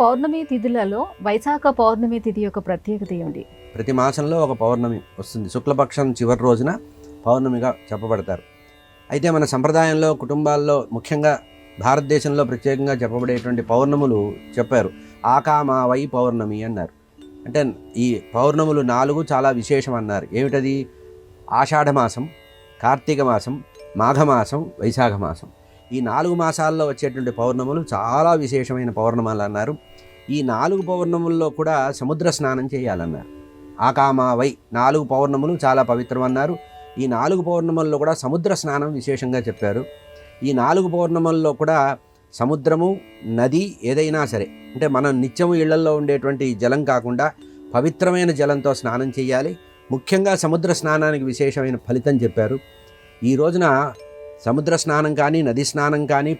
పౌర్ణమి తిథులలో వైశాఖ పౌర్ణమి తిథి యొక్క ప్రత్యేకత ఏమిటి? ప్రతి మాసంలో ఒక పౌర్ణమి వస్తుంది. శుక్లపక్షం చివరి రోజున పౌర్ణమిగా చెప్పబడతారు. అయితే మన సంప్రదాయంలో కుటుంబాల్లో ముఖ్యంగా భారతదేశంలో ప్రత్యేకంగా చెప్పబడేటువంటి పౌర్ణములు చెప్పారు. ఆకామావై పౌర్ణమి అన్నారు. అంటే ఈ పౌర్ణములు 4 చాలా విశేషం అన్నారు. ఏమిటది? ఆషాఢమాసం, కార్తీక మాసం, మాఘమాసం, వైశాఖ మాసం. ఈ 4 మాసాల్లో వచ్చేటువంటి పౌర్ణములు చాలా విశేషమైన పౌర్ణమాలు అన్నారు. ఈ 4 పౌర్ణముల్లో కూడా సముద్ర స్నానం చేయాలన్నారు. ఆకామావై 4 పౌర్ణములు చాలా పవిత్రం అన్నారు. ఈ 4 పౌర్ణముల్లో కూడా సముద్ర స్నానం విశేషంగా చెప్పారు. ఈ 4 పౌర్ణముల్లో కూడా సముద్రము, నది ఏదైనా సరే, అంటే మనం నిత్యము ఇళ్లల్లో ఉండేటువంటి జలం కాకుండా పవిత్రమైన జలంతో స్నానం చేయాలి. ముఖ్యంగా సముద్ర స్నానానికి విశేషమైన ఫలితం చెప్పారు. ఈ రోజున సముద్ర స్నానం కానీ, నది స్నానం కానీ,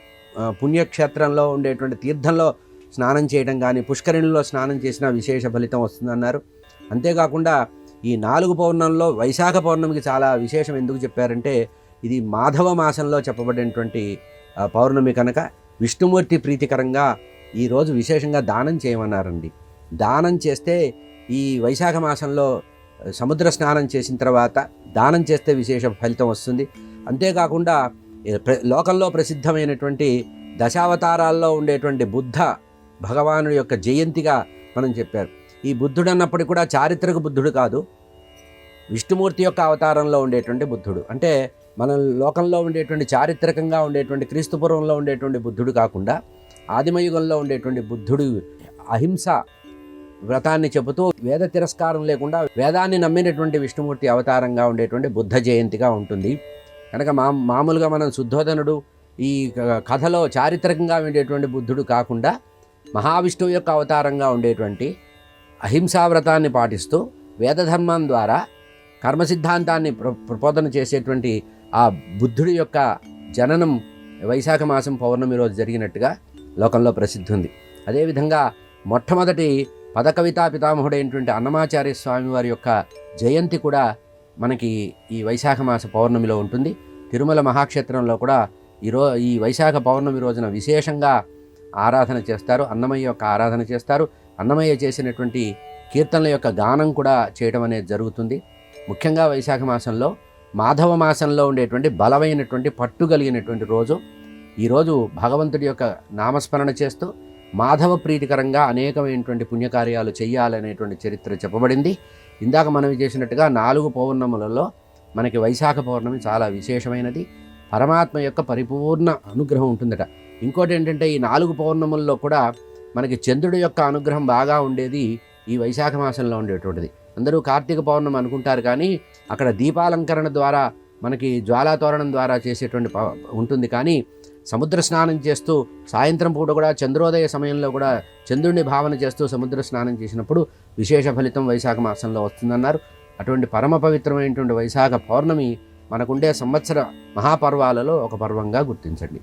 పుణ్యక్షేత్రంలో ఉండేటువంటి తీర్థంలో స్నానం చేయడం కానీ, పుష్కరిణిలో స్నానం చేసిన విశేష ఫలితం వస్తుందన్నారు. అంతేకాకుండా ఈ 4 పౌర్ణంలో వైశాఖ పౌర్ణమికి చాలా విశేషం ఎందుకు చెప్పారంటే, ఇది మాధవ మాసంలో చెప్పబడినటువంటి పౌర్ణమి కనుక విష్ణుమూర్తి ప్రీతికరంగా ఈరోజు విశేషంగా దానం చేయమన్నారండి. దానం చేస్తే ఈ వైశాఖ మాసంలో సముద్ర స్నానం చేసిన తర్వాత దానం చేస్తే విశేష ఫలితం వస్తుంది. అంతేకాకుండా లోకంలో ప్రసిద్ధమైనటువంటి దశావతారాల్లో ఉండేటువంటి బుద్ధ భగవానుడి యొక్క జయంతిగా మనం చెప్పారు. ఈ బుద్ధుడు అన్నప్పటికీ కూడా చారిత్రక బుద్ధుడు కాదు, విష్ణుమూర్తి యొక్క అవతారంలో ఉండేటువంటి బుద్ధుడు. అంటే మన లోకంలో ఉండేటువంటి చారిత్రకంగా ఉండేటువంటి క్రీస్తుపూర్వంలో ఉండేటువంటి బుద్ధుడు కాకుండా ఆదిమయుగంలో ఉండేటువంటి బుద్ధుడు అహింస వ్రతాన్ని చెబుతూ వేద తిరస్కారం లేకుండా వేదాన్ని నమ్మినటువంటి విష్ణుమూర్తి అవతారంగా ఉండేటువంటి బుద్ధ జయంతిగా ఉంటుంది. కనుక మామూలుగా మనం శుద్ధోదనుడు ఈ కథలో చారిత్రకంగా ఉండేటువంటి బుద్ధుడు కాకుండా మహావిష్ణువు యొక్క అవతారంగా ఉండేటువంటి అహింసా వ్రతాన్ని పాటిస్తూ వేదధర్మం ద్వారా కర్మ సిద్ధాంతాన్ని ప్రబోధన చేసేటువంటి ఆ బుద్ధుడి యొక్క జననం వైశాఖ మాసం పౌర్ణమి రోజు జరిగినట్టుగా లోకంలో ప్రసిద్ధి ఉంది. అదేవిధంగా మొట్టమొదటి పదకవితా పితామహుడైనటువంటి అన్నమాచార్య స్వామి వారి యొక్క జయంతి కూడా మనకి ఈ వైశాఖ మాస పౌర్ణమిలో ఉంటుంది. తిరుమల మహాక్షేత్రంలో కూడా ఈ వైశాఖ పౌర్ణమి రోజున విశేషంగా ఆరాధన చేస్తారు. అన్నమయ్య యొక్క ఆరాధన చేస్తారు. అన్నమయ్య చేసినటువంటి కీర్తనల యొక్క గానం కూడా చేయడం అనేది జరుగుతుంది. ముఖ్యంగా వైశాఖ మాసంలో మాధవ మాసంలో ఉండేటువంటి బలమైనటువంటి పట్టు కలిగినటువంటి రోజు. ఈరోజు భగవంతుడి యొక్క నామస్మరణ చేస్తూ మాధవ ప్రీతికరంగా అనేకమైనటువంటి పుణ్యకార్యాలు చేయాలనేటువంటి చరిత్ర చెప్పబడింది. ఇందాక మనం చేసినట్టుగా 4 పౌర్ణములలో మనకి వైశాఖ పౌర్ణమి చాలా విశేషమైనది. పరమాత్మ యొక్క పరిపూర్ణ అనుగ్రహం ఉంటుందట. ఇంకోటి ఏంటంటే, ఈ 4 పౌర్ణముల్లో కూడా మనకి చంద్రుడి యొక్క అనుగ్రహం బాగా ఉండేది ఈ వైశాఖ మాసంలో ఉండేటువంటిది. అందరూ కార్తీక పౌర్ణమి అనుకుంటారు, కానీ అక్కడ దీపాలంకరణ ద్వారా మనకి జ్వాలాతోరణం ద్వారా చేసేటువంటి ఉంటుంది. కానీ సముద్ర స్నానం చేస్తూ సాయంత్రం పూట కూడా చంద్రోదయ సమయంలో కూడా చంద్రుడిని భావన చేస్తూ సముద్ర స్నానం చేసినప్పుడు విశేష ఫలితం వైశాఖ మాసంలో వస్తుందన్నారు. అటువంటి పరమ పవిత్రమైనటువంటి వైశాఖ పౌర్ణమి మనకుండే సంవత్సర మహాపర్వాలలో ఒక పర్వంగా గుర్తించండి.